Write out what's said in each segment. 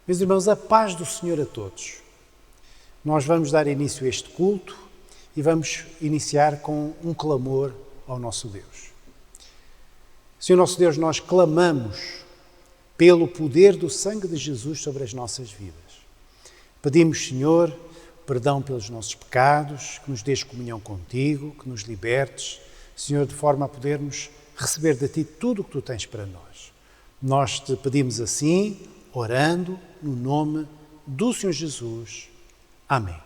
Meus irmãos, a paz do Senhor a todos. Nós vamos dar início a este culto e vamos iniciar com um clamor ao nosso Deus. Senhor nosso Deus, nós clamamos pelo poder do sangue de Jesus sobre as nossas vidas. Pedimos, Senhor, perdão pelos nossos pecados, que nos dês comunhão contigo, que nos libertes, Senhor, de forma a podermos receber de Ti tudo o que Tu tens para nós. Nós te pedimos assim, orando no nome do Senhor Jesus. Amém.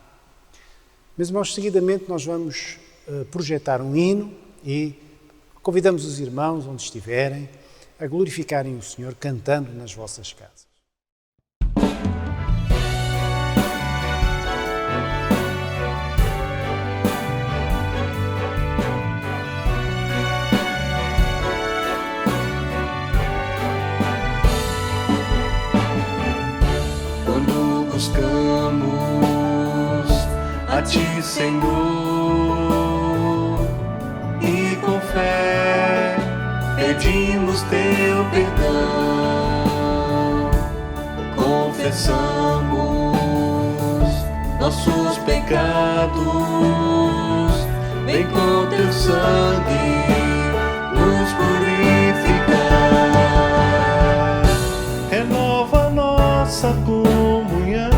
Meus irmãos, seguidamente nós vamos projetar um hino e convidamos os irmãos, onde estiverem, a glorificarem o Senhor cantando nas vossas casas. Buscamos a Ti, Senhor, e com fé pedimos Teu perdão. Confessamos nossos pecados, vem com Teu sangue nos purificar. Renova nossa comunhão.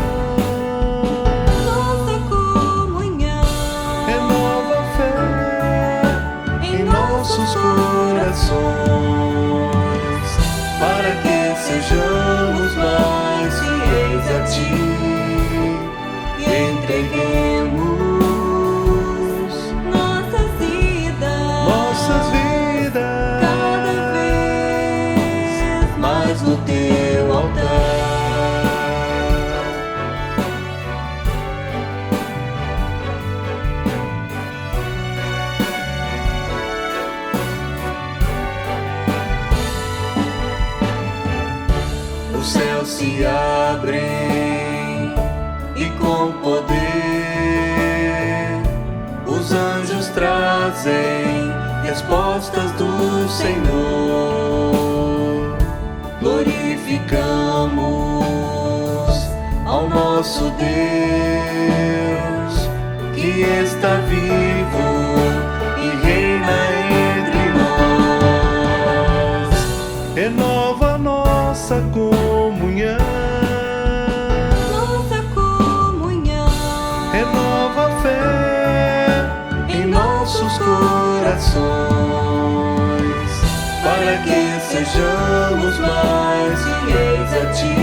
Corações, para que sejamos mais fiéis a Ti e entreguemos nossas vidas cada vez mais no Teu altar. Os céus se abrem e com poder os anjos trazem respostas do Senhor. Glorificamos ao nosso Deus que está vivo e reina entre nós. Renova nossa comunhão, renova a fé em nossos corações, para que sejamos mais fiéis a Ti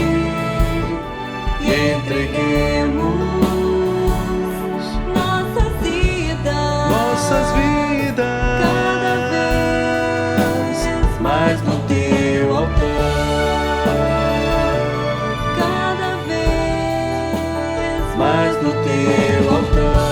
e entreguemos nossas vidas cada vez mais no Teu altar. Mas no Teu altar.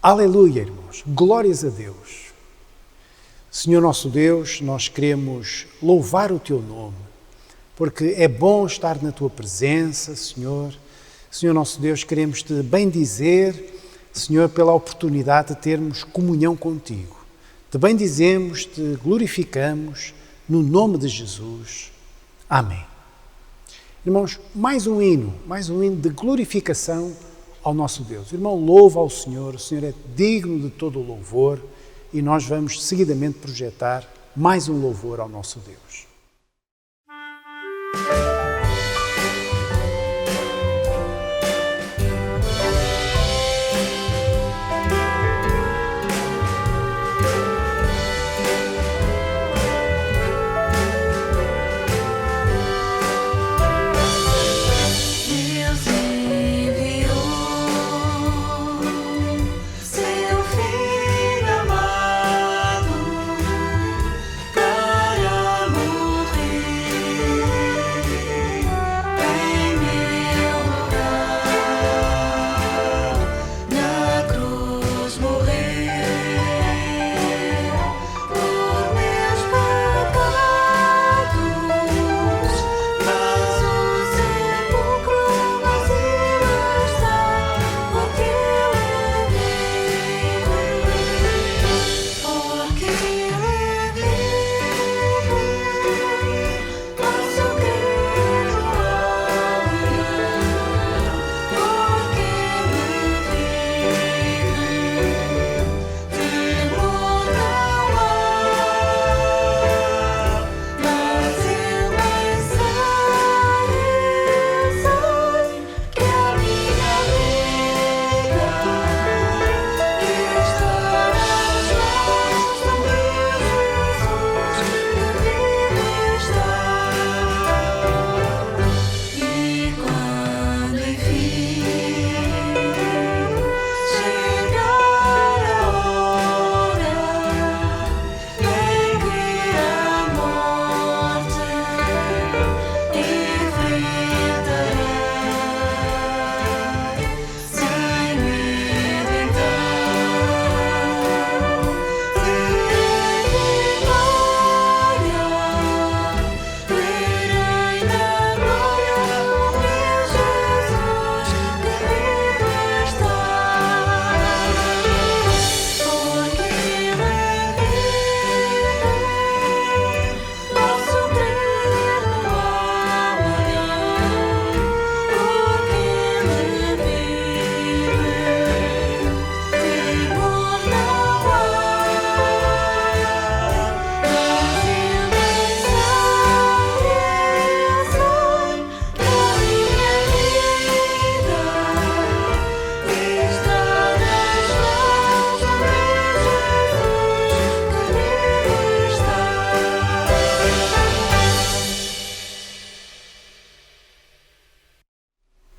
Aleluia, irmãos. Glórias a Deus. Senhor nosso Deus, nós queremos louvar o Teu nome, porque é bom estar na Tua presença, Senhor. Senhor nosso Deus, queremos Te bendizer, Senhor, pela oportunidade de termos comunhão contigo. Te bendizemos, Te glorificamos, no nome de Jesus. Amém. Irmãos, mais um hino de glorificação ao nosso Deus. Irmão, louva ao Senhor, o Senhor é digno de todo o louvor e nós vamos seguidamente projetar mais um louvor ao nosso Deus. Seu Filho amado, para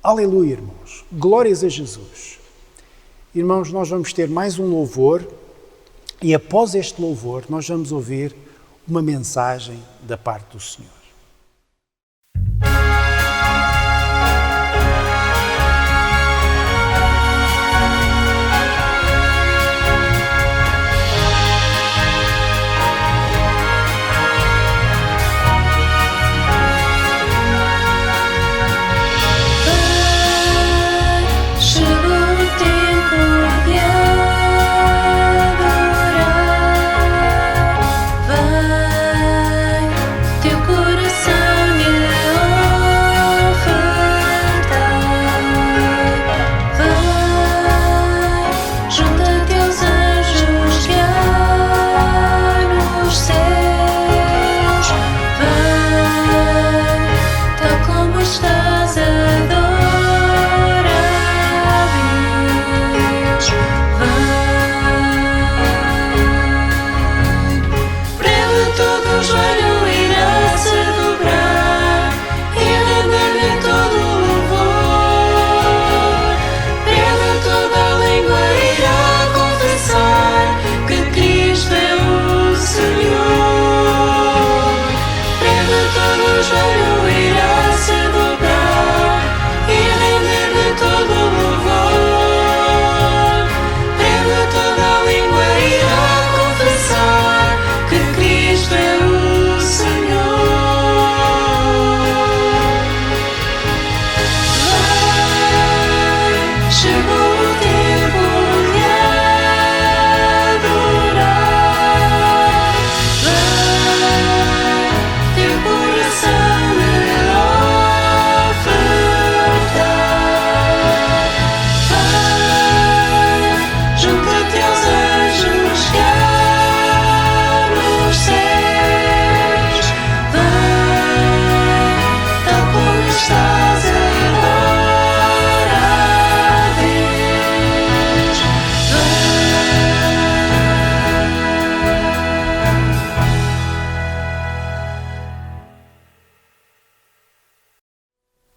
Aleluia, irmãos. Glórias a Jesus. Irmãos, nós vamos ter mais um louvor e após este louvor nós vamos ouvir uma mensagem da parte do Senhor.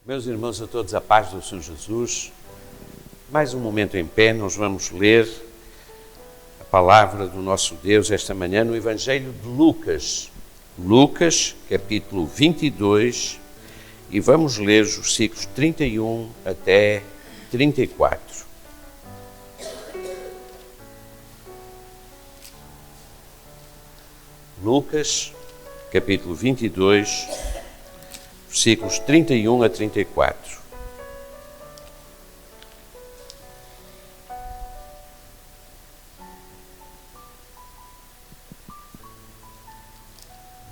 Meus irmãos, a todos a paz do Senhor Jesus. Mais um momento em pé, nós vamos ler a palavra do nosso Deus esta manhã no Evangelho de Lucas. Lucas, capítulo 22, e vamos ler os versículos 31 até 34. Lucas, capítulo 22, versículos 31 a 34.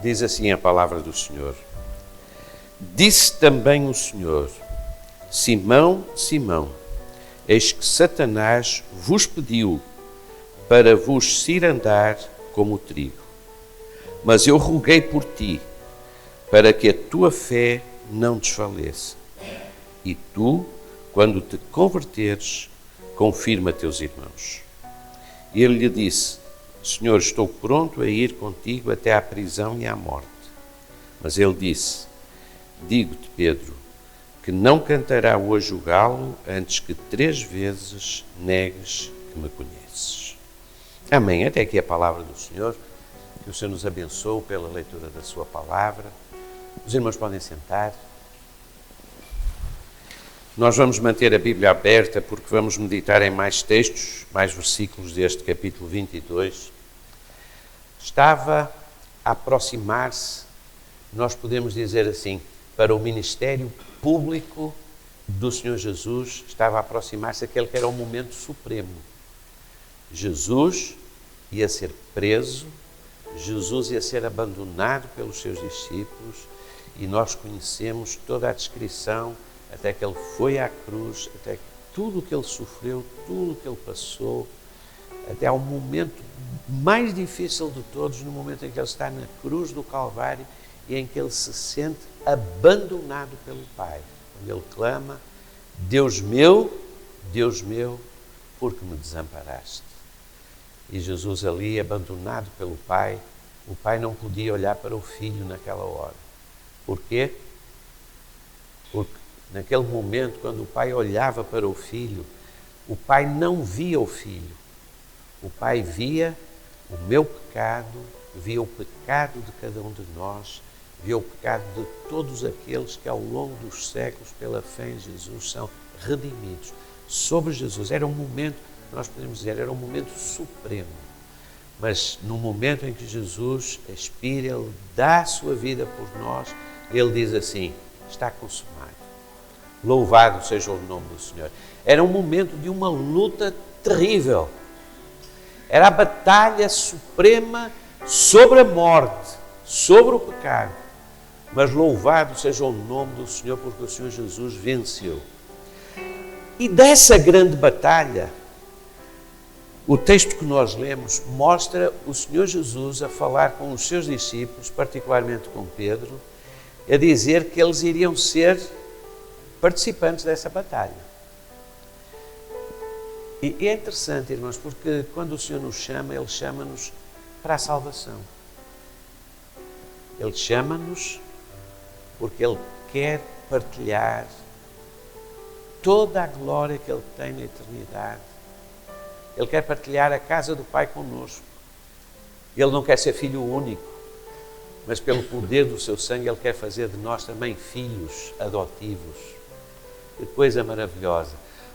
Diz assim a palavra do Senhor. Disse também o Senhor: Simão, Simão, eis que Satanás vos pediu para vos cirandar como o trigo. Mas eu roguei por ti, para que a tua fé não desfaleça. E tu, quando te converteres, confirma teus irmãos. E ele lhe disse: Senhor, estou pronto a ir contigo até à prisão e à morte. Mas ele disse: Digo-te, Pedro, que não cantará hoje o galo antes que 3 vezes negues que me conheces. Amém. Até aqui a palavra do Senhor. Que o Senhor nos abençoe pela leitura da sua palavra. Os irmãos podem sentar. Nós vamos manter a Bíblia aberta porque vamos meditar em mais textos, mais versículos deste capítulo 22. Estava a aproximar-se, nós podemos dizer assim, para o ministério público do Senhor Jesus, estava a aproximar-se aquele que era o momento supremo. Jesus ia ser preso, Jesus ia ser abandonado pelos seus discípulos e nós conhecemos toda a descrição até que ele foi à cruz, até tudo o que ele sofreu, tudo o que ele passou, até ao momento mais difícil de todos, no momento em que ele está na cruz do Calvário e em que ele se sente abandonado pelo Pai. Quando ele clama: Deus meu, por que me desamparaste? E Jesus ali, abandonado pelo Pai, o Pai não podia olhar para o Filho naquela hora. Porquê? Porque naquele momento, quando o pai olhava para o filho, o pai não via o filho. O pai via o meu pecado, via o pecado de cada um de nós, via o pecado de todos aqueles que ao longo dos séculos, pela fé em Jesus, são redimidos. Sobre Jesus, era um momento, nós podemos dizer, era um momento supremo. Mas no momento em que Jesus expira, Ele dá a sua vida por nós, Ele diz assim, está consumado. Louvado seja o nome do Senhor. Era um momento de uma luta terrível. Era a batalha suprema sobre a morte, sobre o pecado. Mas louvado seja o nome do Senhor, porque o Senhor Jesus venceu. E dessa grande batalha, o texto que nós lemos mostra o Senhor Jesus a falar com os seus discípulos, particularmente com Pedro, a dizer que eles iriam ser participantes dessa batalha. E é interessante, irmãos, porque quando o Senhor nos chama, Ele chama-nos para a salvação. Ele chama-nos porque Ele quer partilhar toda a glória que Ele tem na eternidade. Ele quer partilhar a casa do Pai connosco. Ele não quer ser filho único, mas pelo poder do seu sangue Ele quer fazer de nós também filhos adotivos. Que coisa maravilhosa.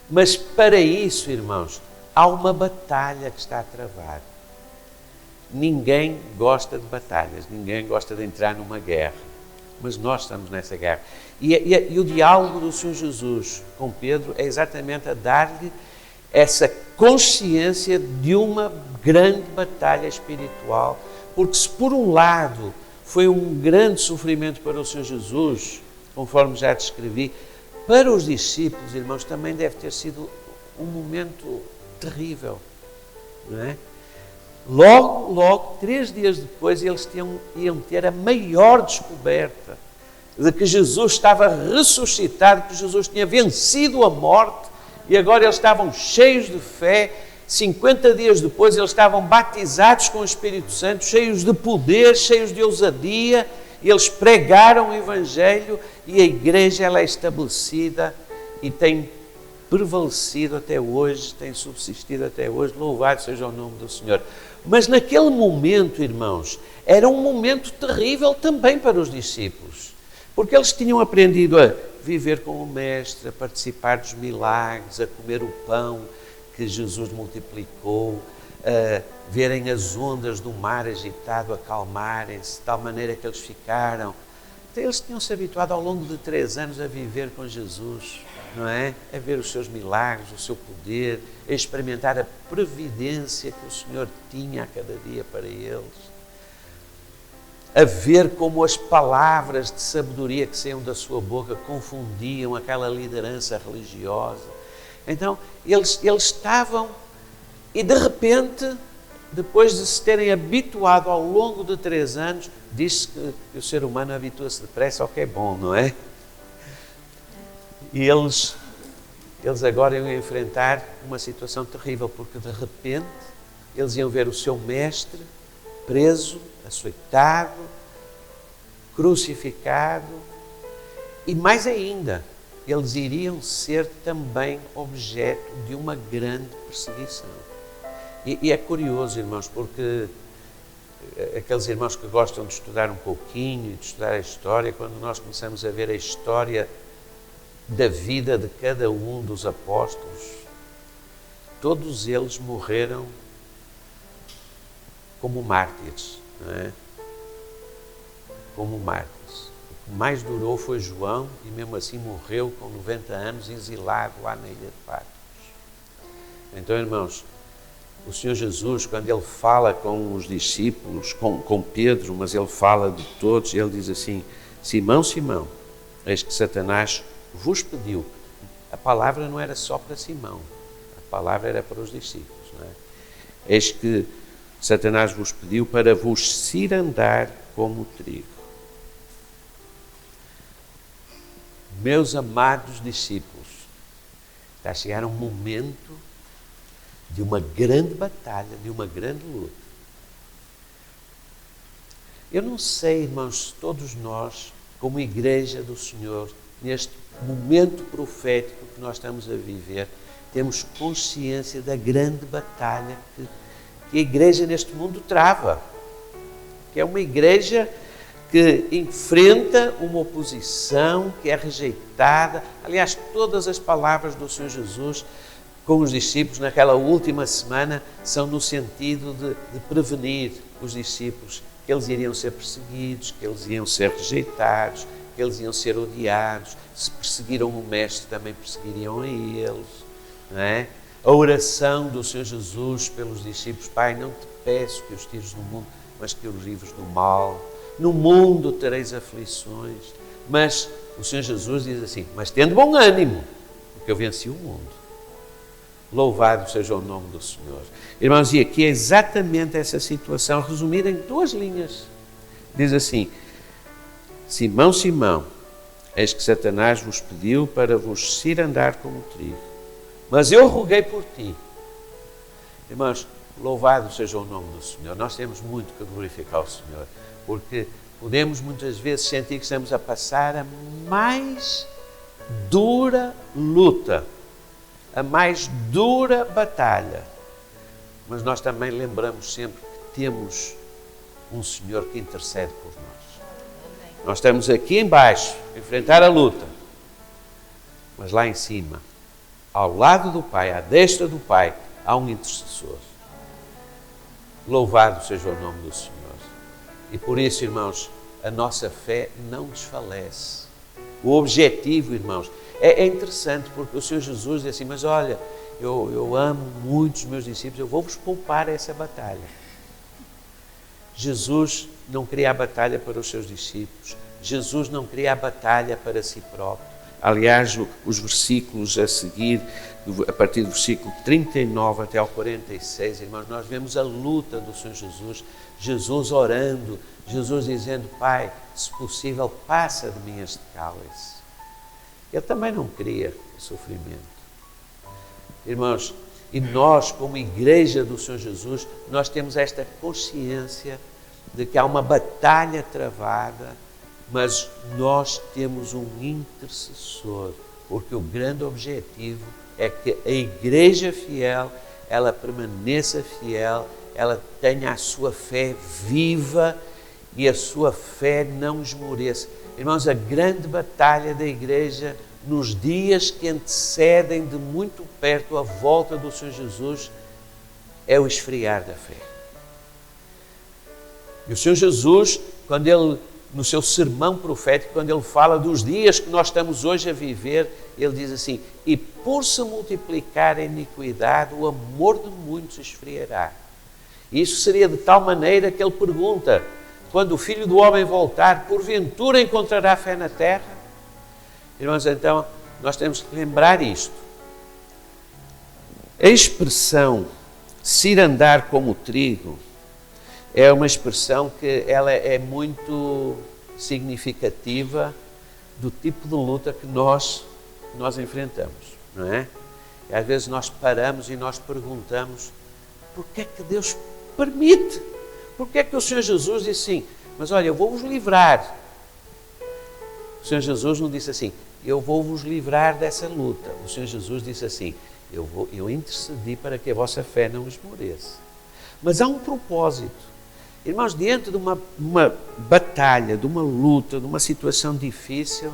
Mas para isso, irmãos, há uma batalha que está a travar. Ninguém gosta de batalhas, ninguém gosta de entrar numa guerra, mas nós estamos nessa guerra. E o diálogo do Senhor Jesus com Pedro é exatamente a dar-lhe essa consciência de uma grande batalha espiritual, porque se por um lado foi um grande sofrimento para o Senhor Jesus, conforme já descrevi, para os discípulos, irmãos, também deve ter sido um momento terrível, não é? Logo, 3 dias depois, eles iam ter a maior descoberta de que Jesus estava ressuscitado, que Jesus tinha vencido a morte e agora eles estavam cheios de fé. 50 dias depois, eles estavam batizados com o Espírito Santo, cheios de poder, cheios de ousadia. Eles pregaram o Evangelho e a igreja ela é estabelecida e tem prevalecido até hoje, tem subsistido até hoje. Louvado seja o nome do Senhor. Mas naquele momento, irmãos, era um momento terrível também para os discípulos, porque eles tinham aprendido a viver com o Mestre, a participar dos milagres, a comer o pão que Jesus multiplicou, a verem as ondas do mar agitado acalmarem-se, de tal maneira que eles ficaram. Então, eles tinham-se habituado ao longo de 3 anos a viver com Jesus, não é? A ver os seus milagres, o seu poder, a experimentar a providência que o Senhor tinha a cada dia para eles, a ver como as palavras de sabedoria que saíam da sua boca confundiam aquela liderança religiosa. Então, eles estavam, e de repente, depois de se terem habituado ao longo de 3 anos, diz-se que o ser humano habitua-se depressa ao que é bom, não é? E eles agora iam enfrentar uma situação terrível, porque de repente eles iam ver o seu mestre preso, açoitado, crucificado, e mais ainda, eles iriam ser também objeto de uma grande perseguição. E é curioso, irmãos, porque aqueles irmãos que gostam de estudar um pouquinho e de estudar a história, quando nós começamos a ver a história da vida de cada um dos apóstolos, todos eles morreram como mártires, não é? Como mártires. O que mais durou foi João, e mesmo assim morreu com 90 anos, exilado lá na ilha de Patmos. Então, irmãos, o Senhor Jesus, quando Ele fala com os discípulos, com Pedro, mas Ele fala de todos, Ele diz assim: Simão, Simão, eis que Satanás vos pediu. A palavra não era só para Simão, a palavra era para os discípulos, não é? Eis que Satanás vos pediu para vos cirandar como trigo. Meus amados discípulos, está a chegar um momento de uma grande batalha, de uma grande luta. Eu não sei, irmãos, se todos nós, como igreja do Senhor, neste momento profético que nós estamos a viver, temos consciência da grande batalha que a igreja neste mundo trava. Que é uma igreja que enfrenta uma oposição, que é rejeitada. Aliás, todas as palavras do Senhor Jesus com os discípulos naquela última semana são no sentido de prevenir os discípulos que eles iriam ser perseguidos, que eles iam ser rejeitados, que eles iam ser odiados. Se perseguiram o Mestre, também perseguiriam a eles. Não é? A oração do Senhor Jesus pelos discípulos: Pai, não te peço que os tires do mundo, mas que os livres do mal. No mundo tereis aflições. Mas o Senhor Jesus diz assim: mas tendo bom ânimo, porque eu venci o mundo. Louvado seja o nome do Senhor. Irmãos, e aqui é exatamente essa situação, resumida em 2 linhas. Diz assim: Simão, Simão, eis que Satanás vos pediu para vos cirandar como trigo, mas eu roguei por ti. Irmãos, louvado seja o nome do Senhor. Nós temos muito que glorificar o Senhor, porque podemos muitas vezes sentir que estamos a passar a mais dura luta, a mais dura batalha. Mas nós também lembramos sempre que temos um Senhor que intercede por nós. Nós estamos aqui em baixo, a enfrentar a luta, mas lá em cima, ao lado do Pai, à destra do Pai, há um intercessor. Louvado seja o nome do Senhor. E por isso, irmãos, a nossa fé não desfalece. O objetivo, irmãos, é interessante, porque o Senhor Jesus diz assim: mas olha, eu amo muito os meus discípulos, eu vou-vos poupar essa batalha. Jesus não queria a batalha para os seus discípulos. Jesus não queria a batalha para si próprio. Aliás, os versículos a seguir, a partir do versículo 39 até ao 46, irmãos, nós vemos a luta do Senhor Jesus. Jesus orando, Jesus dizendo: Pai, se possível, passa de mim este cálice. Ele também não queria o sofrimento. Irmãos, e nós, como igreja do Senhor Jesus, nós temos esta consciência de que há uma batalha travada, mas nós temos um intercessor, porque o grande objetivo é que a igreja fiel, ela permaneça fiel, ela tenha a sua fé viva e a sua fé não esmoreça. Irmãos, a grande batalha da igreja nos dias que antecedem de muito perto a volta do Senhor Jesus é o esfriar da fé. E o Senhor Jesus, quando ele, no seu sermão profético, quando ele fala dos dias que nós estamos hoje a viver, ele diz assim: e por se multiplicar a iniquidade, o amor de muitos esfriará. E isso seria de tal maneira que ele pergunta: quando o Filho do Homem voltar, porventura encontrará fé na terra? Irmãos, então, nós temos que lembrar isto. A expressão cirandar como trigo é uma expressão que ela é muito significativa do tipo de luta que nós enfrentamos, não é? E às vezes nós paramos e nós perguntamos: por que é que Deus permite? Por que é que o Senhor Jesus disse assim: mas olha, eu vou-vos livrar? O Senhor Jesus não disse assim: eu vou-vos livrar dessa luta. O Senhor Jesus disse assim: eu intercedi para que a vossa fé não esmoreça. Mas há um propósito. Irmãos, diante de uma batalha, de uma luta, de uma situação difícil,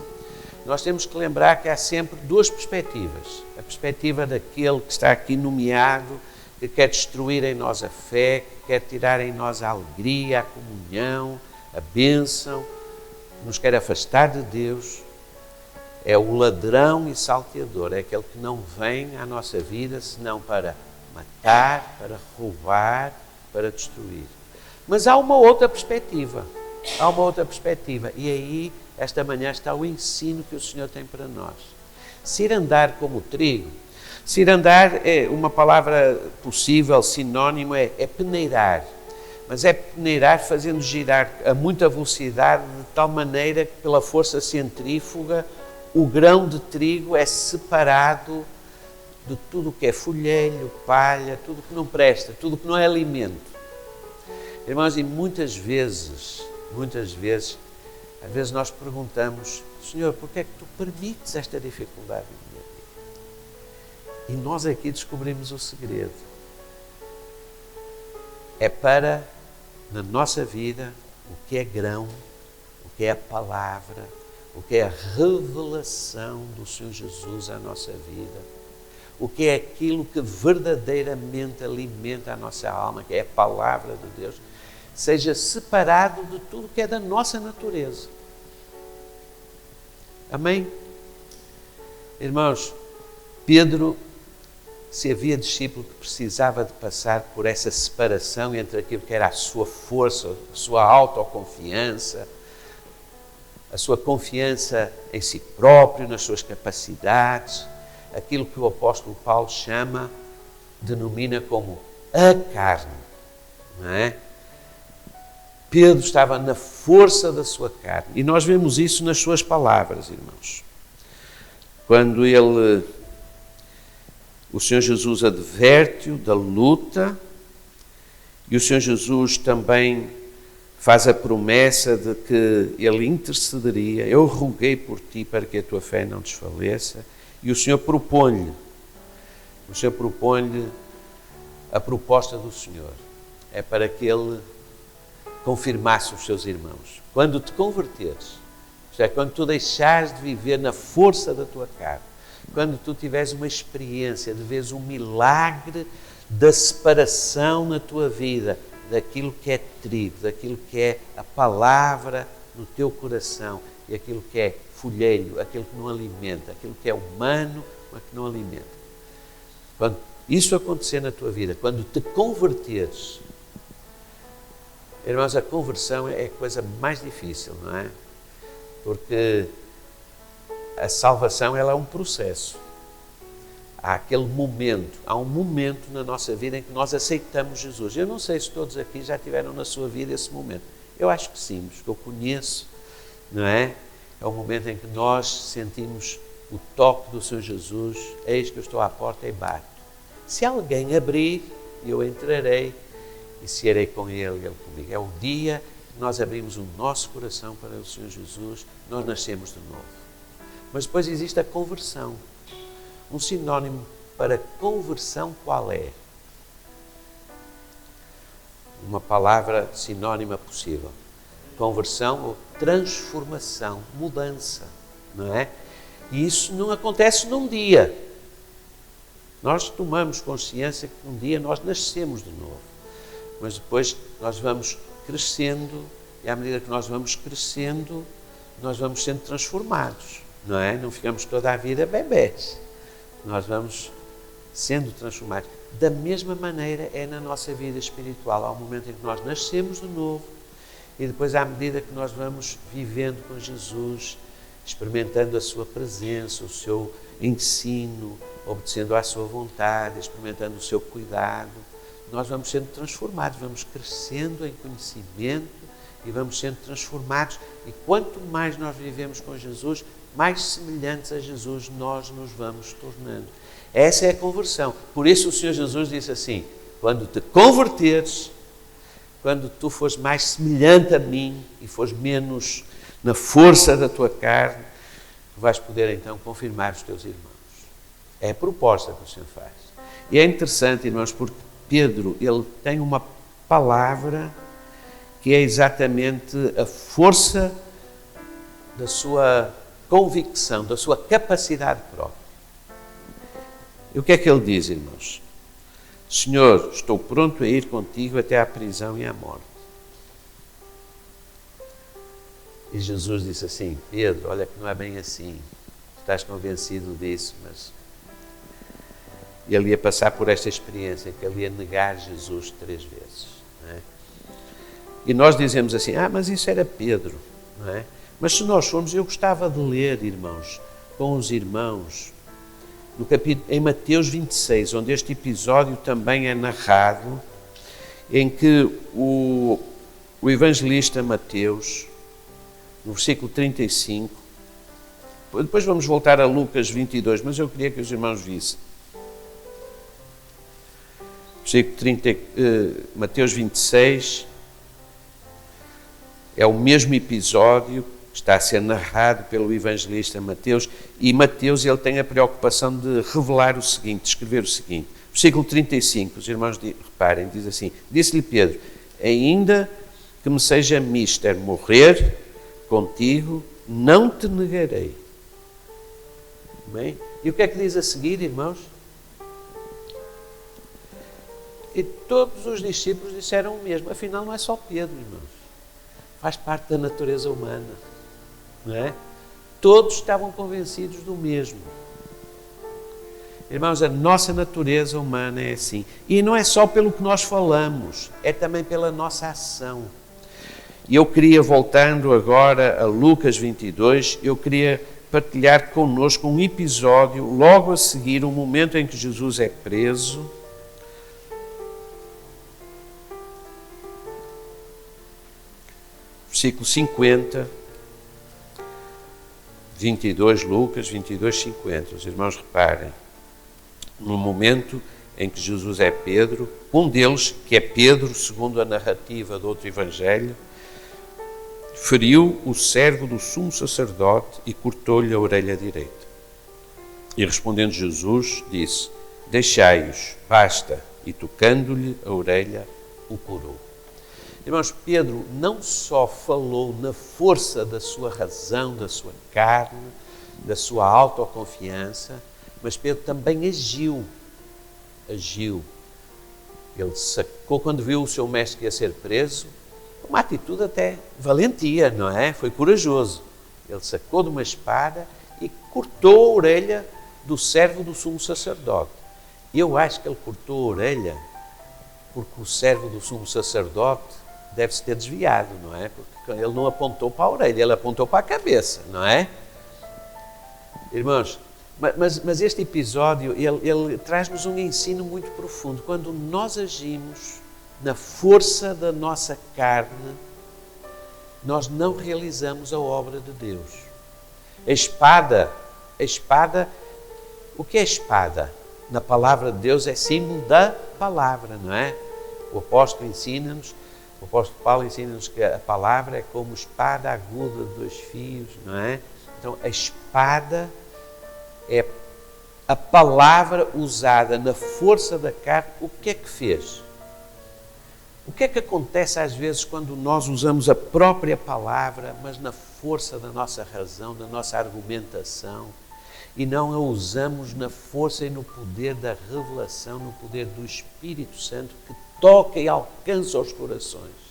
nós temos que lembrar que há sempre 2 perspectivas. A perspectiva daquele que está aqui nomeado, que quer destruir em nós a fé, que quer tirar em nós a alegria, a comunhão, a bênção, nos quer afastar de Deus. É o ladrão e salteador, é aquele que não vem à nossa vida senão para matar, para roubar, para destruir. Mas há uma outra perspectiva, e aí, esta manhã, está o ensino que o Senhor tem para nós. Cirandar como trigo. Cirandar é uma palavra possível, sinónimo, é peneirar. Mas é peneirar fazendo girar a muita velocidade, de tal maneira que, pela força centrífuga, o grão de trigo é separado de tudo o que é folhelho, palha, tudo que não presta, tudo que não é alimento. Irmãos, e muitas vezes, Às vezes nós perguntamos, Senhor, por que é que tu permites esta dificuldade na minha vida? E nós aqui descobrimos o segredo. É para, na nossa vida, o que é grão, o que é a palavra, o que é a revelação do Senhor Jesus à nossa vida, o que é aquilo que verdadeiramente alimenta a nossa alma, que é a palavra de Deus, seja separado de tudo que é da nossa natureza. Amém? Irmãos, Pedro, se havia discípulo que precisava de passar por essa separação entre aquilo que era a sua força, a sua autoconfiança, a sua confiança em si próprio, nas suas capacidades, aquilo que o apóstolo Paulo denomina como a carne, não é? Pedro estava na força da sua carne. E nós vemos isso nas suas palavras, irmãos. Quando o Senhor Jesus adverte-o da luta, e o Senhor Jesus também faz a promessa de que Ele intercederia. Eu roguei por ti para que a tua fé não desfaleça. E o Senhor propõe-lhe a proposta do Senhor. É para que Ele confirmasse os seus irmãos. Quando te converteres, isto é, quando tu deixares de viver na força da tua carne, quando tu tiveres uma experiência de veres um milagre da separação na tua vida, daquilo que é trigo, daquilo que é a palavra no teu coração e aquilo que é folhelho, aquilo que não alimenta, aquilo que é humano, mas que não alimenta. Quando isso acontecer na tua vida, quando te converteres, irmãos, a conversão é a coisa mais difícil, não é? Porque a salvação, ela é um processo. Há um momento na nossa vida em que nós aceitamos Jesus. Eu não sei se todos aqui já tiveram na sua vida esse momento. Eu acho que sim, porque eu conheço, não é? É o momento em que nós sentimos o toque do Senhor Jesus. Eis que eu estou à porta e bato. Se alguém abrir, eu entrarei e cearei com ele, ele comigo. É o dia que nós abrimos o nosso coração para o Senhor Jesus, nós nascemos de novo. Mas depois existe a conversão. Um sinónimo para conversão qual é? Uma palavra sinónima possível. Conversão ou transformação, mudança, não é? E isso não acontece num dia. Nós tomamos consciência que um dia nós nascemos de novo. Mas depois nós vamos crescendo e à medida que nós vamos crescendo, nós vamos sendo transformados, não é? Não ficamos toda a vida bebés. Nós vamos sendo transformados. Da mesma maneira é na nossa vida espiritual. Há um momento em que nós nascemos de novo e depois, à medida que nós vamos vivendo com Jesus, experimentando a sua presença, o seu ensino, obedecendo à sua vontade, experimentando o seu cuidado, nós vamos sendo transformados, vamos crescendo em conhecimento e vamos sendo transformados. E quanto mais nós vivemos com Jesus, mais semelhantes a Jesus nós nos vamos tornando. Essa é a conversão. Por isso o Senhor Jesus disse assim: quando te converteres, quando tu fores mais semelhante a mim e fores menos na força da tua carne, tu vais poder então confirmar os teus irmãos. É a proposta que o Senhor faz. E é interessante, irmãos, porque Pedro, ele tem uma palavra que é exatamente a força da sua convicção, da sua capacidade própria. E o que é que ele diz, irmãos? Senhor, estou pronto a ir contigo até à prisão e à morte. E Jesus disse assim: Pedro, olha que não é bem assim. Estás convencido disso, mas ele ia passar por esta experiência, que ele ia negar Jesus 3 vezes. Não é? E nós dizemos assim: mas isso era Pedro. Não é? Mas se nós formos, eu gostava de ler, irmãos, com os irmãos, no capítulo, em Mateus 26, onde este episódio também é narrado, em que o evangelista Mateus, no versículo 35, depois vamos voltar a Lucas 22, mas eu queria que os irmãos vissem. Versículo 30, Mateus 26, é o mesmo episódio está a ser narrado pelo evangelista Mateus, e Mateus ele tem a preocupação de revelar o seguinte, de escrever o seguinte. Versículo 35, os irmãos reparem, diz assim: disse-lhe Pedro, ainda que me seja mister morrer contigo, não te negarei. Bem? E o que é que diz a seguir, irmãos? E todos os discípulos disseram o mesmo. Afinal, não é só Pedro, irmãos. Faz parte da natureza humana. Não é? Todos estavam convencidos do mesmo. Irmãos, a nossa natureza humana é assim. E não é só pelo que nós falamos, é também pela nossa ação. E eu queria, voltando agora a Lucas 22, eu queria partilhar connosco um episódio, logo a seguir, o momento em que Jesus é preso. Versículo 50, 22, Lucas 22, 50. Os irmãos reparem, no momento em que Jesus é Pedro, um deles, que é Pedro, segundo a narrativa do outro evangelho, feriu o servo do sumo sacerdote e cortou-lhe a orelha direita. E respondendo Jesus, disse: deixai-os, basta, e tocando-lhe a orelha, o curou. Irmãos, Pedro não só falou na força da sua razão, da sua carne, da sua autoconfiança, mas Pedro também agiu. Ele sacou, quando viu o seu mestre que ia ser preso, uma atitude até valentia, não é? Foi corajoso. Ele sacou de uma espada e cortou a orelha do servo do sumo sacerdote. E eu acho que ele cortou a orelha porque o servo do sumo sacerdote deve-se ter desviado, não é? Porque ele não apontou para a orelha, ele apontou para a cabeça, não é? Irmãos, mas este episódio, ele traz-nos um ensino muito profundo. Quando nós agimos na força da nossa carne, nós não realizamos a obra de Deus. A espada, o que é espada? Na palavra de Deus é símbolo da palavra, não é? O apóstolo Paulo ensina-nos que a palavra é como espada aguda de dois fios, não é? Então a espada é a palavra usada na força da carne. O que é que fez? O que é que acontece às vezes quando nós usamos a própria palavra, mas na força da nossa razão, da nossa argumentação, e não a usamos na força e no poder da revelação, no poder do Espírito Santo que toca e alcança os corações?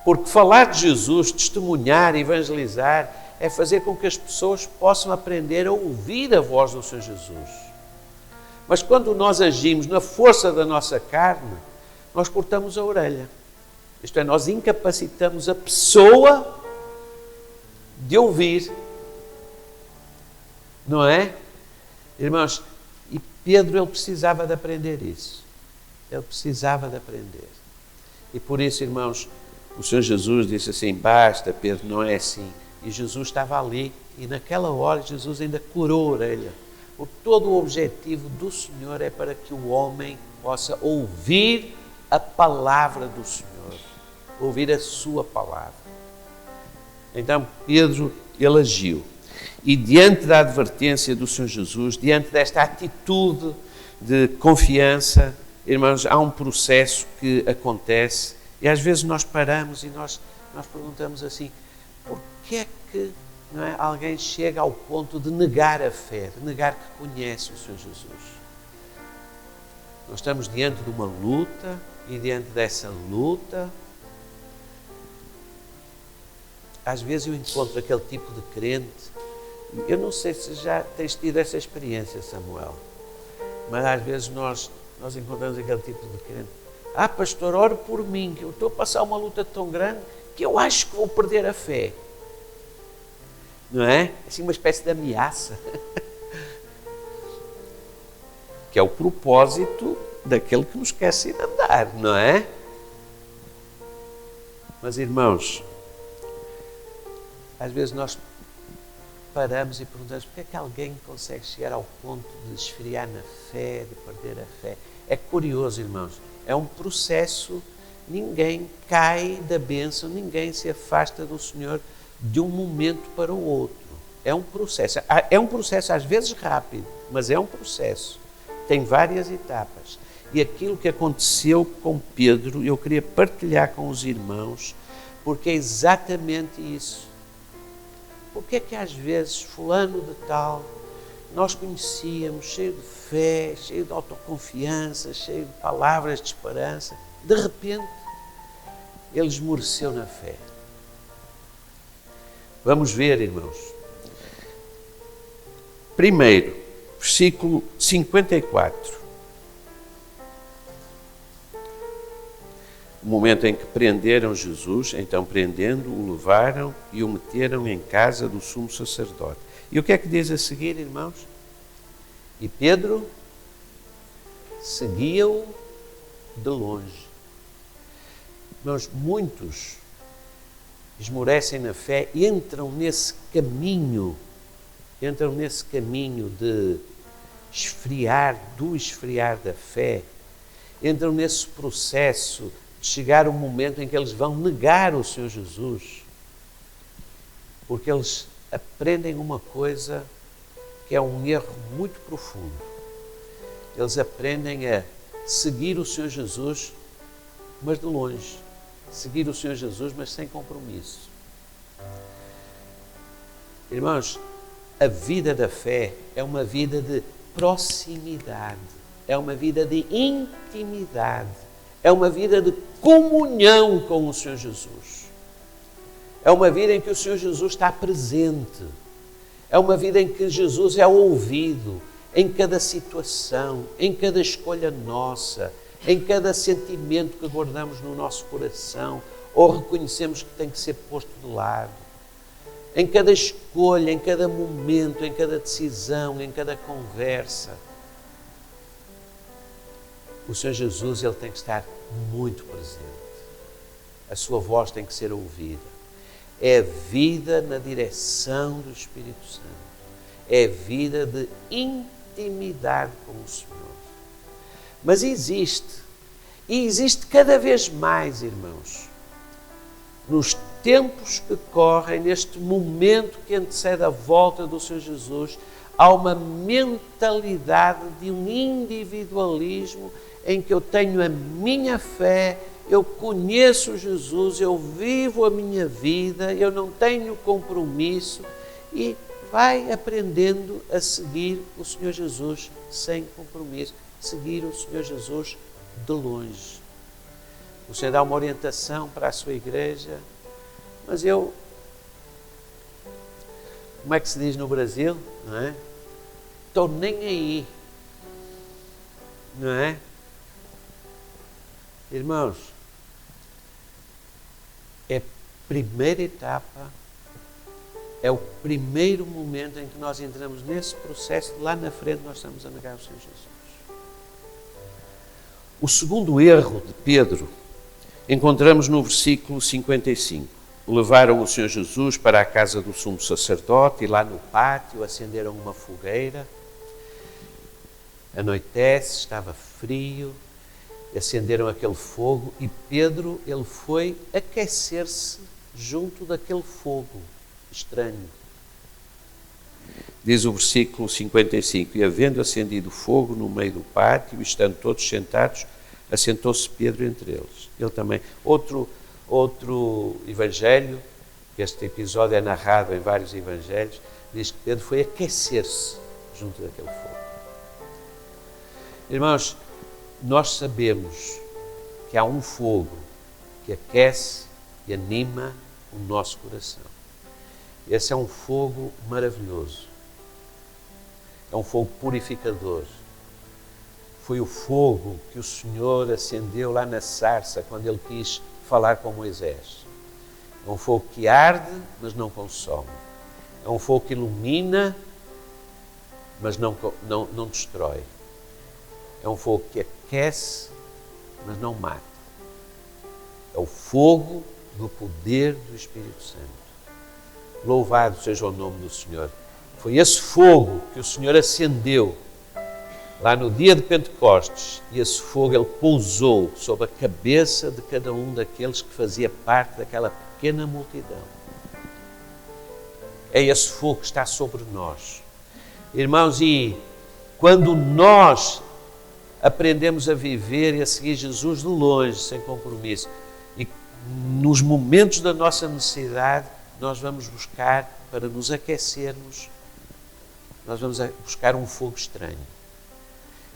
Porque falar de Jesus, testemunhar, evangelizar, é fazer com que as pessoas possam aprender a ouvir a voz do Senhor Jesus. Mas quando nós agimos na força da nossa carne, nós cortamos a orelha. Isto é, nós incapacitamos a pessoa de ouvir. Não é? Irmãos, e Pedro, ele precisava de aprender isso. Ele precisava de aprender. E por isso, irmãos, o Senhor Jesus disse assim: basta, Pedro, não é assim. E Jesus estava ali, e naquela hora Jesus ainda curou a orelha. Porque todo o objetivo do Senhor é para que o homem possa ouvir a palavra do Senhor, ouvir a sua palavra. Então Pedro, ele agiu. E diante da advertência do Senhor Jesus, diante desta atitude de confiança, irmãos, há um processo que acontece, e às vezes nós paramos e nós perguntamos assim: porquê é que, não é, alguém chega ao ponto de negar a fé, de negar que conhece o Senhor Jesus? Nós estamos diante de uma luta, e diante dessa luta, às vezes eu encontro aquele tipo de crente. Eu não sei se já tens tido essa experiência, Samuel, mas às vezes nós encontramos aquele tipo de crente: ah, pastor, ore por mim, que eu estou a passar uma luta tão grande que eu acho que vou perder a fé. Não é? Assim, uma espécie de ameaça. Que é o propósito daquele que nos quer se andar, não é? Mas, irmãos, às vezes nós paramos e perguntamos: porque é que alguém consegue chegar ao ponto de esfriar na fé, de perder a fé? É curioso, irmãos, é um processo. Ninguém cai da bênção, ninguém se afasta do Senhor de um momento para o outro. É um processo. É um processo às vezes rápido, mas é um processo. Tem várias etapas. E aquilo que aconteceu com Pedro, eu queria partilhar com os irmãos, porque é exatamente isso. Porque é que às vezes fulano de tal, nós conhecíamos, cheio de fé, cheio de autoconfiança, cheio de palavras de esperança, de repente ele esmoreceu na fé. Vamos ver, irmãos. Primeiro, versículo 54. O momento em que prenderam Jesus, então prendendo, o levaram e o meteram em casa do sumo sacerdote. E o que é que diz a seguir, irmãos? E Pedro seguia-o de longe. Irmãos, muitos esmorecem na fé e entram nesse caminho de esfriar da fé, entram nesse processo de chegar um momento em que eles vão negar o Senhor Jesus, porque eles aprendem uma coisa que é um erro muito profundo. Eles aprendem a seguir o Senhor Jesus, mas de longe. Seguir o Senhor Jesus, mas sem compromisso. Irmãos, a vida da fé é uma vida de proximidade, é uma vida de intimidade, é uma vida de comunhão com o Senhor Jesus. É uma vida em que o Senhor Jesus está presente. É uma vida em que Jesus é ouvido em cada situação, em cada escolha nossa, em cada sentimento que guardamos no nosso coração ou reconhecemos que tem que ser posto de lado. Em cada escolha, em cada momento, em cada decisão, em cada conversa. O Senhor Jesus, ele tem que estar muito presente. A sua voz tem que ser ouvida. É vida na direção do Espírito Santo. É vida de intimidade com o Senhor. Mas existe cada vez mais, irmãos, nos tempos que correm, neste momento que antecede a volta do Senhor Jesus, há uma mentalidade de um individualismo em que eu tenho a minha fé, eu conheço Jesus, eu vivo a minha vida, eu não tenho compromisso e vai aprendendo a seguir o Senhor Jesus sem compromisso, seguir o Senhor Jesus de longe. O Senhor dá uma orientação para a sua igreja, mas como é que se diz no Brasil? Não é? Estou nem aí. Não é? Irmãos, é a primeira etapa, é o primeiro momento em que nós entramos nesse processo, de lá na frente nós estamos a negar o Senhor Jesus. O segundo erro de Pedro encontramos no versículo 55. Levaram o Senhor Jesus para a casa do sumo sacerdote e lá no pátio acenderam uma fogueira. Anoitece, estava frio, acenderam aquele fogo e Pedro, ele foi aquecer-se junto daquele fogo estranho. Diz o versículo 55, e havendo acendido fogo no meio do pátio, e estando todos sentados, assentou-se Pedro entre eles. Ele também. Outro evangelho, que este episódio é narrado em vários evangelhos, diz que Pedro foi aquecer-se junto daquele fogo. Irmãos, nós sabemos que há um fogo que aquece e anima o nosso coração. Esse é um fogo maravilhoso. É um fogo purificador. Foi o fogo que o Senhor acendeu lá na sarça quando Ele quis falar com Moisés. É um fogo que arde, mas não consome. É um fogo que ilumina, mas não destrói. É um fogo que aquece, mas não mata. É o fogo do poder do Espírito Santo. Louvado seja o nome do Senhor. Foi esse fogo que o Senhor acendeu lá no dia de Pentecostes, e esse fogo ele pousou sobre a cabeça de cada um daqueles que fazia parte daquela pequena multidão. é esse fogo que está sobre nós. Irmãos, e quando nós aprendemos a viver e a seguir Jesus de longe, sem compromisso, e nos momentos da nossa necessidade, nós vamos buscar, para nos aquecermos, nós vamos buscar um fogo estranho.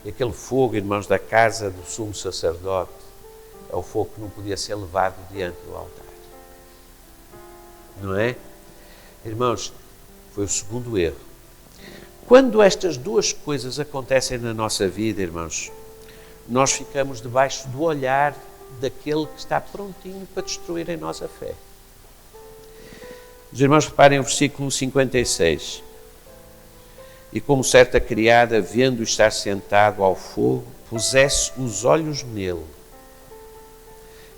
E aquele fogo, irmãos, da casa do sumo sacerdote, é o fogo que não podia ser levado diante do altar. Não é? Irmãos, foi o segundo erro. Quando estas duas coisas acontecem na nossa vida, irmãos, nós ficamos debaixo do olhar daquele que está prontinho para destruir a nossa fé. Os irmãos reparem o versículo 56. E como certa criada, vendo estar sentado ao fogo, pusesse os olhos nele.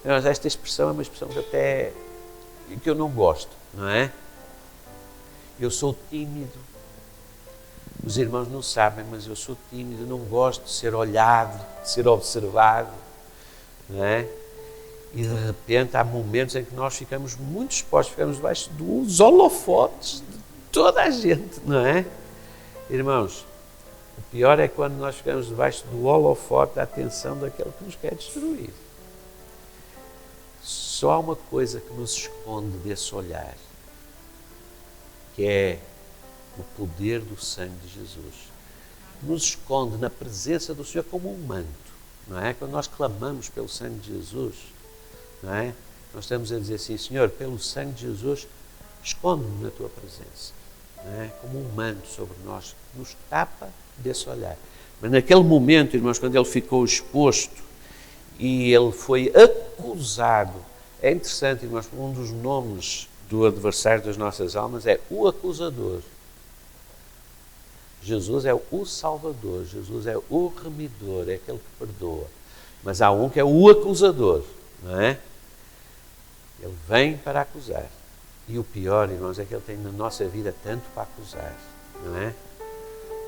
Irmãos, esta expressão é uma expressão que eu não gosto, não é? Eu sou tímido. Os irmãos não sabem, mas eu sou tímido, não gosto de ser olhado, de ser observado, não é? E de repente há momentos em que nós ficamos muito expostos, ficamos debaixo dos holofotes de toda a gente, não é? Irmãos, o pior é quando nós ficamos debaixo do holofote da atenção daquele que nos quer destruir. Só há uma coisa que nos esconde desse olhar, que é o poder do sangue de Jesus. Nos esconde na presença do Senhor como um manto, não é? Quando nós clamamos pelo sangue de Jesus, não é? Nós estamos a dizer assim: Senhor, pelo sangue de Jesus, esconde-me na tua presença, não é? Como um manto sobre nós, que nos tapa desse olhar. Mas naquele momento, irmãos, quando ele ficou exposto e ele foi acusado, é interessante, irmãos, um dos nomes do adversário das nossas almas é o acusador. Jesus é o Salvador, Jesus é o remidor, é aquele que perdoa. Mas há um que é o acusador, não é? Ele vem para acusar. E o pior, irmãos, é que ele tem na nossa vida tanto para acusar, não é?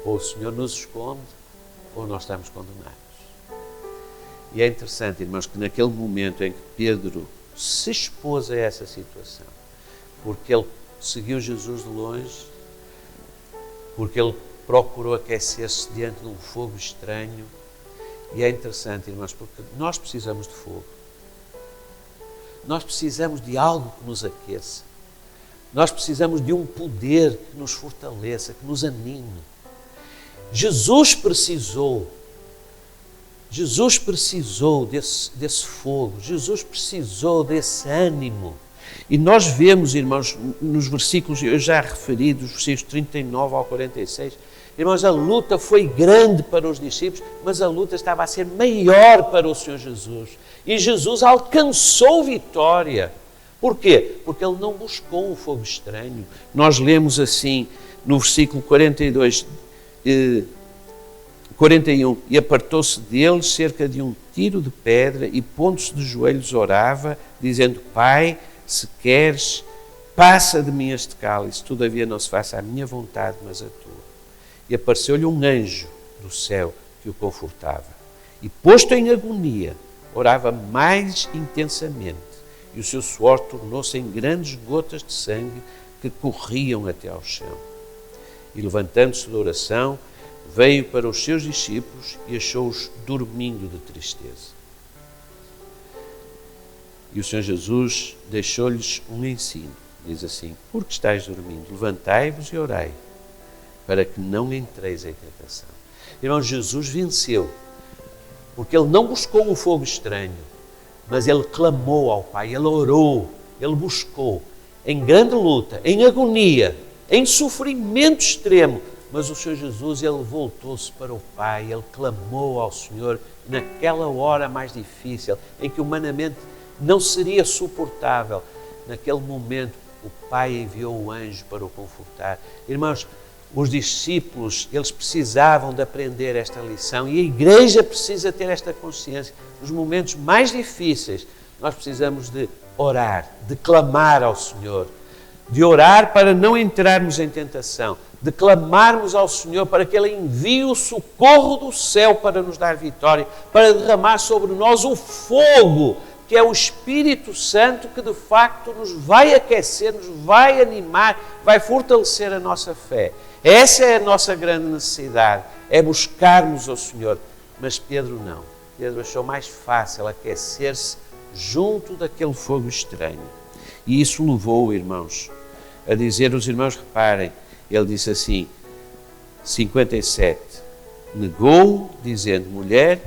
Ou o Senhor nos esconde, ou nós estamos condenados. E é interessante, irmãos, que naquele momento em que Pedro se expôs a essa situação, porque ele seguiu Jesus de longe, porque ele procurou aquecer-se diante de um fogo estranho. E é interessante, irmãos, porque nós precisamos de fogo. Nós precisamos de algo que nos aqueça. Nós precisamos de um poder que nos fortaleça, que nos anime. Jesus precisou desse fogo. Jesus precisou desse ânimo. E nós vemos, irmãos, nos versículos, eu já referi, dos versículos 39 ao 46, irmãos, a luta foi grande para os discípulos, mas a luta estava a ser maior para o Senhor Jesus. E Jesus alcançou vitória. Porquê? Porque ele não buscou um fogo estranho. Nós lemos assim, no versículo 41, e apartou-se deles cerca de um tiro de pedra e pondo-se de joelhos orava, dizendo: Pai, se queres, passa de mim este cálice, todavia não se faça a minha vontade, mas a tua. E apareceu-lhe um anjo do céu que o confortava. E posto em agonia, orava mais intensamente, e o seu suor tornou-se em grandes gotas de sangue que corriam até ao chão. E levantando-se da oração, veio para os seus discípulos e achou-os dormindo de tristeza. E o Senhor Jesus deixou-lhes um ensino. Diz assim: por que estáis dormindo? Levantai-vos e orai, para que não entreis em tentação. Irmão, Jesus venceu, porque ele não buscou um fogo estranho, mas ele clamou ao Pai, ele orou, ele buscou, em grande luta, em agonia, em sofrimento extremo. Mas o Senhor Jesus, ele voltou-se para o Pai, ele clamou ao Senhor naquela hora mais difícil, em que humanamente não seria suportável. Naquele momento, o Pai enviou o anjo para o confortar. Irmãos, os discípulos, eles precisavam de aprender esta lição, e a igreja precisa ter esta consciência. Nos momentos mais difíceis, nós precisamos de orar, de clamar ao Senhor, de orar para não entrarmos em tentação, de clamarmos ao Senhor para que Ele envie o socorro do céu para nos dar vitória, para derramar sobre nós o fogo que é o Espírito Santo que de facto nos vai aquecer, nos vai animar, vai fortalecer a nossa fé. Essa é a nossa grande necessidade, é buscarmos ao Senhor. Mas Pedro não. Pedro achou mais fácil aquecer-se junto daquele fogo estranho. E isso levou, irmãos, a dizer, os irmãos reparem, ele disse assim, 57, negou, dizendo, mulher,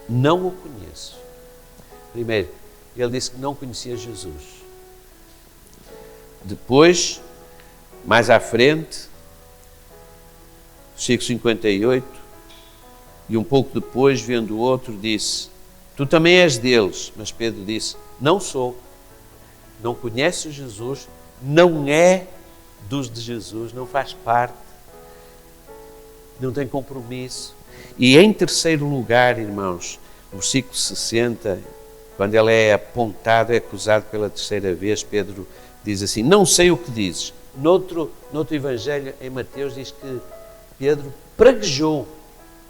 não o conheço. Primeiro, ele disse que não conhecia Jesus. Depois, mais à frente, versículo 58, e um pouco depois, vendo o outro, disse, tu também és deles. Mas Pedro disse, não sou. Não conhece Jesus, não é dos de Jesus, não faz parte, não tem compromisso. E em terceiro lugar, irmãos, no versículo 60, quando ele é apontado, é acusado pela terceira vez, Pedro diz assim, não sei o que dizes. Noutro evangelho, em Mateus, diz que Pedro praguejou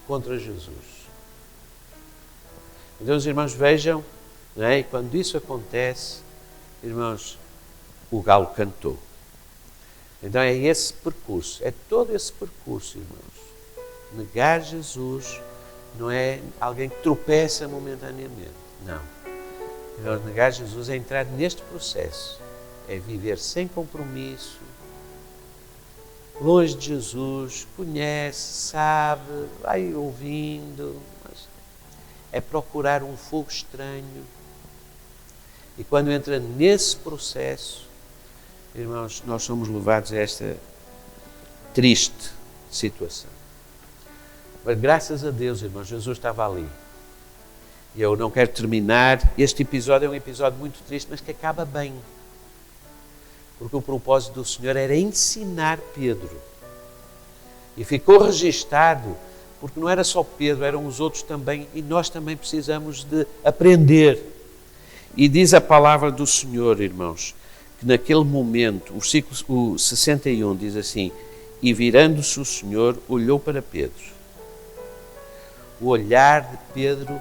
contra Jesus. Então os irmãos vejam, não é? E quando isso acontece, irmãos, o galo cantou. Então é esse percurso, é todo esse percurso, irmãos. Negar Jesus não é alguém que tropeça momentaneamente, não. Irmãos, negar Jesus é entrar neste processo, é viver sem compromisso, longe de Jesus, conhece, sabe, vai ouvindo, mas é procurar um fogo estranho. E quando entra nesse processo, irmãos, nós somos levados a esta triste situação. Mas graças a Deus, irmãos, Jesus estava ali. E eu não quero terminar. Este episódio é um episódio muito triste, mas que acaba bem. Porque o propósito do Senhor era ensinar Pedro. E ficou registado, porque não era só Pedro, eram os outros também, e nós também precisamos de aprender. E diz a palavra do Senhor, irmãos, que naquele momento, o versículo 61 diz assim, e virando-se o Senhor, olhou para Pedro. O olhar de Pedro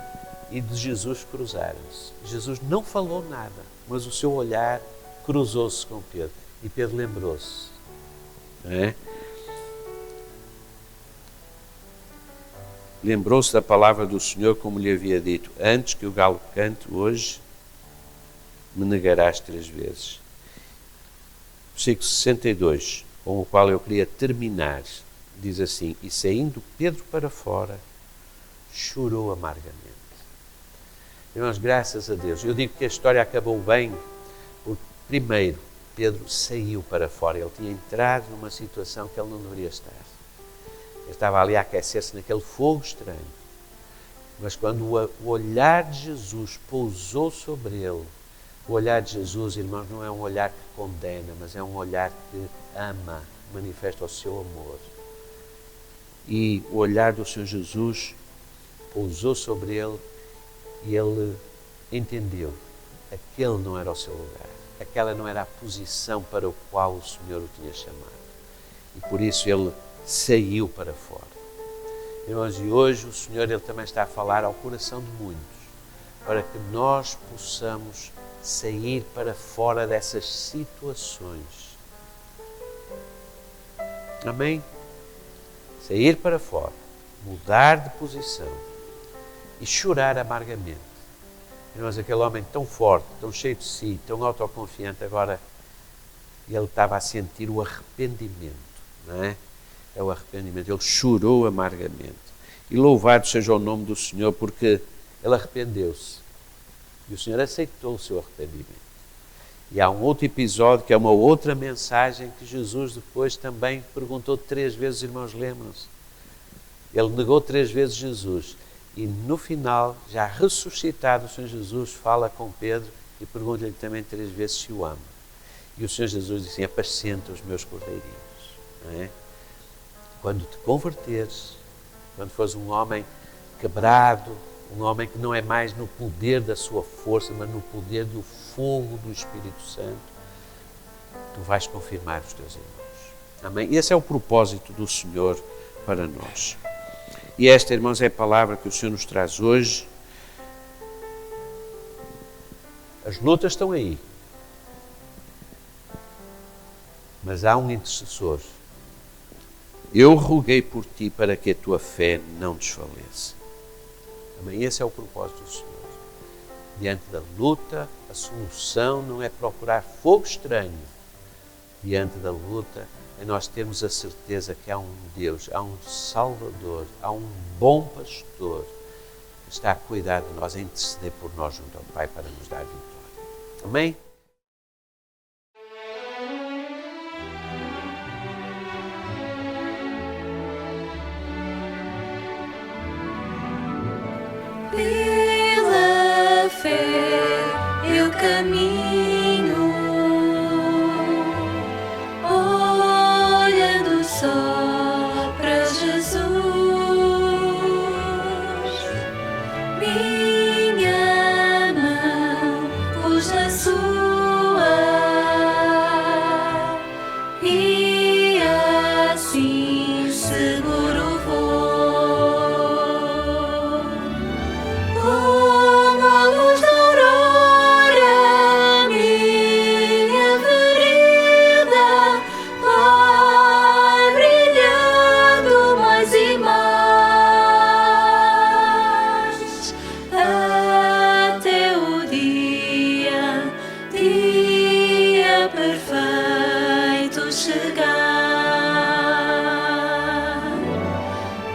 e de Jesus cruzaram-se. Jesus não falou nada, mas o seu olhar cruzou-se com Pedro. E Pedro lembrou-se. Lembrou-se da palavra do Senhor, como lhe havia dito, antes que o galo cante, hoje me negarás 3 vezes. Versículo 62, com o qual eu queria terminar, diz assim, e saindo Pedro para fora, chorou amargamente. Irmãos, graças a Deus, eu digo que a história acabou bem, porque primeiro Pedro saiu para fora, ele tinha entrado numa situação que ele não deveria estar. Ele estava ali a aquecer-se naquele fogo estranho. Mas quando o olhar de Jesus pousou sobre ele, o olhar de Jesus, irmãos, não é um olhar que condena, mas é um olhar que ama, manifesta o seu amor. E o olhar do Senhor Jesus pousou sobre ele e ele entendeu que aquele não era o seu lugar, aquela não era a posição para o qual o Senhor o tinha chamado. E por isso ele saiu para fora. Irmãos, e hoje o Senhor ele também está a falar ao coração de muitos, para que nós possamos sair para fora dessas situações. Amém? Sair para fora, mudar de posição e chorar amargamente. Irmãos, aquele homem tão forte, tão cheio de si, tão autoconfiante, agora ele estava a sentir o arrependimento, não é? É o arrependimento. Ele chorou amargamente. E louvado seja o nome do Senhor, porque ele arrependeu-se. E o Senhor aceitou o seu arrependimento. E há um outro episódio, que é uma outra mensagem, que Jesus depois também perguntou 3 vezes, irmãos, lembram-se? Ele negou 3 vezes Jesus. E no final, já ressuscitado, o Senhor Jesus fala com Pedro e pergunta-lhe também 3 vezes se o ama. E o Senhor Jesus disse assim, apacenta os meus cordeirinhos. Não é? Quando te converteres, quando fores um homem quebrado, um homem que não é mais no poder da sua força, mas no poder do fogo do Espírito Santo, tu vais confirmar os teus irmãos. Amém? E esse é o propósito do Senhor para nós. E esta, irmãos, é a palavra que o Senhor nos traz hoje. As lutas estão aí. Mas há um intercessor. Eu roguei por ti para que a tua fé não desfaleça. Também esse é o propósito do Senhor. Diante da luta, a solução não é procurar fogo estranho. Diante da luta, é nós termos a certeza que há um Deus, há um Salvador, há um bom pastor que está a cuidar de nós, a interceder por nós junto ao Pai para nos dar vitória. Amém? Pela fé eu caminho, olhando só para Jesus. Minha mão pus na sua e assim seguro vou. Como a luz da aurora, minha vereda vai brilhando mais e mais, até o dia perfeito chegar.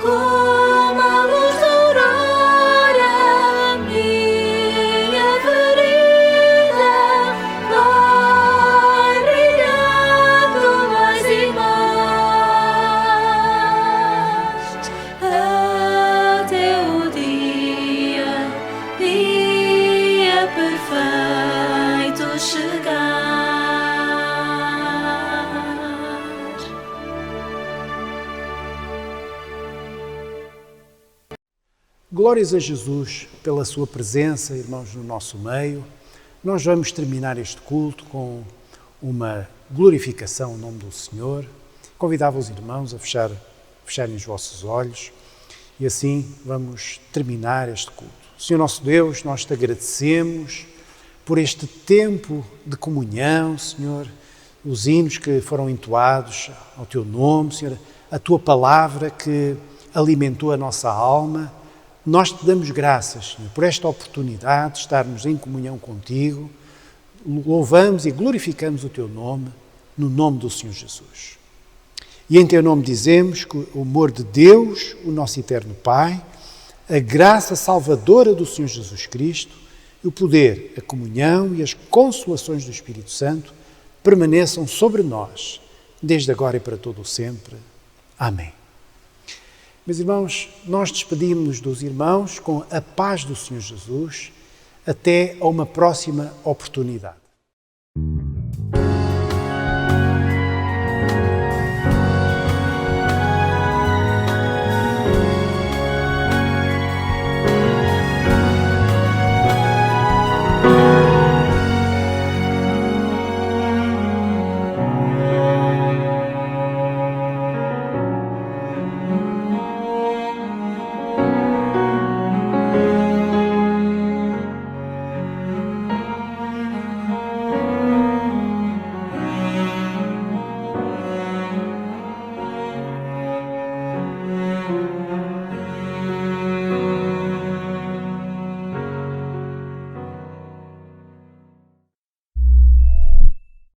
Como a luz da aurora, minha vereda vai brilhando mais e mais, até o dia perfeito chegar. Glórias a Jesus pela sua presença, irmãos, no nosso meio. Nós vamos terminar este culto com uma glorificação ao nome do Senhor. Convidava os irmãos a fecharem os vossos olhos e assim vamos terminar este culto. Senhor nosso Deus, nós te agradecemos por este tempo de comunhão, Senhor, os hinos que foram entoados ao teu nome, Senhor, a tua palavra que alimentou a nossa alma. Nós te damos graças, Senhor, por esta oportunidade de estarmos em comunhão contigo. Louvamos e glorificamos o teu nome, no nome do Senhor Jesus. E em teu nome dizemos que o amor de Deus, o nosso eterno Pai, a graça salvadora do Senhor Jesus Cristo, o poder, a comunhão e as consolações do Espírito Santo permaneçam sobre nós, desde agora e para todo o sempre. Amém. Meus irmãos, nós despedimos-nos dos irmãos com a paz do Senhor Jesus, até a uma próxima oportunidade.